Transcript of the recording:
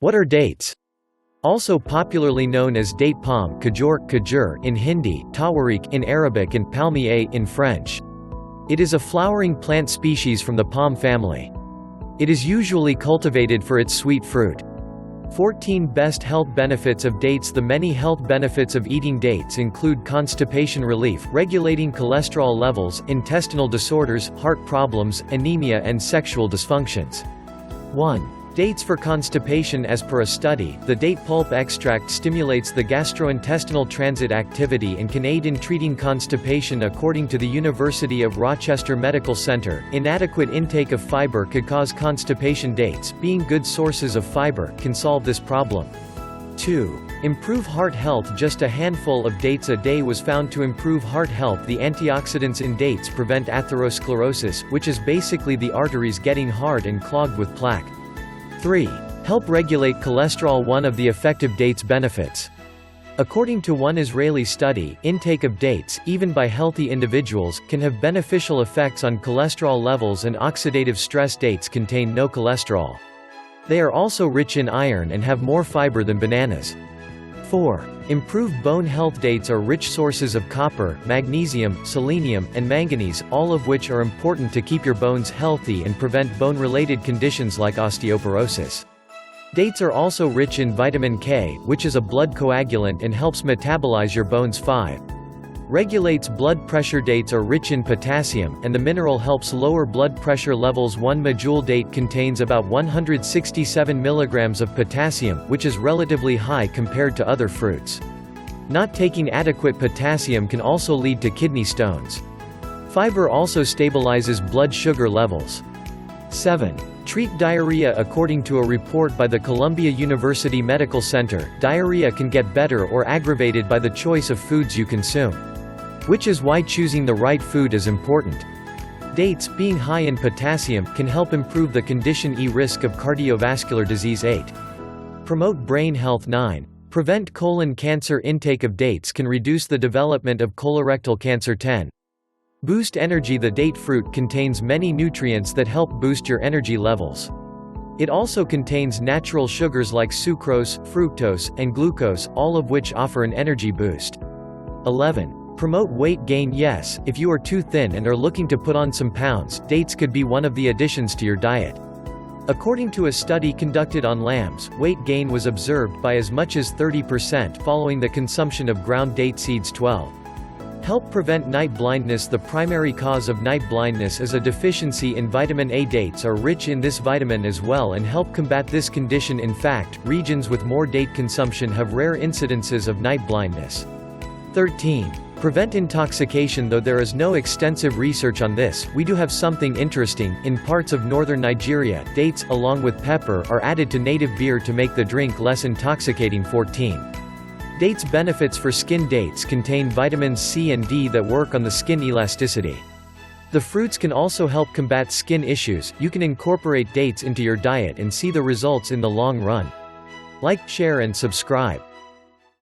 What are dates? Also popularly known as date palm, khajoor in Hindi, tawarik in Arabic and palmier in French. It is a flowering plant species from the palm family. It is usually cultivated for its sweet fruit. 14 Best health benefits of dates. The many health benefits of eating dates include constipation relief, regulating cholesterol levels, intestinal disorders, heart problems, anemia and sexual dysfunctions. 1. Dates for constipation. As per a study, the date pulp extract stimulates the gastrointestinal transit activity and can aid in treating constipation. According to the University of Rochester Medical Center, inadequate intake of fiber could cause constipation. Dates, being good sources of fiber, can solve this problem. 2. Improve heart health. Just a handful of dates a day was found to improve heart health. The antioxidants in dates prevent atherosclerosis, which is basically the arteries getting hard and clogged with plaque. 3. Help regulate cholesterol. One of the effective dates benefits. According to one Israeli study, intake of dates, even by healthy individuals, can have beneficial effects on cholesterol levels and oxidative stress. Dates contain no cholesterol. They are also rich in iron and have more fiber than bananas. 4. Improve bone health. Dates are rich sources of copper, magnesium, selenium, and manganese, all of which are important to keep your bones healthy and prevent bone-related conditions like osteoporosis. Dates are also rich in vitamin K, which is a blood coagulant and helps metabolize your bones. 5. Regulates blood pressure. Dates are rich in potassium, and the mineral helps lower blood pressure levels. 1 Majul date contains about 167 mg of potassium, which is relatively high compared to other fruits. Not taking adequate potassium can also lead to kidney stones. Fiber also stabilizes blood sugar levels. 7. Treat diarrhea. According to a report by the Columbia University Medical Center, diarrhea can get better or aggravated by the choice of foods you consume. Which is why choosing the right food is important. Dates, being high in potassium, can help improve the condition risk of cardiovascular disease. 8. Promote brain health. 9. Prevent colon cancer. Intake of dates can reduce the development of colorectal cancer. 10. Boost energy. The date fruit contains many nutrients that help boost your energy levels. It also contains natural sugars like sucrose, fructose, and glucose, all of which offer an energy boost. 11. Promote weight gain. Yes, if you are too thin and are looking to put on some pounds, dates could be one of the additions to your diet. According to a study conducted on lambs, weight gain was observed by as much as 30% following the consumption of ground date seeds. 12. Help prevent night blindness. The primary cause of night blindness is a deficiency in vitamin A. Dates are rich in this vitamin as well and help combat this condition. In fact, regions with more date consumption have rare incidences of night blindness. 13. Prevent intoxication. Though there is no extensive research on this, we do have something interesting. In parts of northern Nigeria, dates, along with pepper, are added to native beer to make the drink less intoxicating. 14. Dates benefits for skin. Dates contain vitamins C and D that work on the skin elasticity. The fruits can also help combat skin issues. You can incorporate dates into your diet and see the results in the long run. Like, share and subscribe.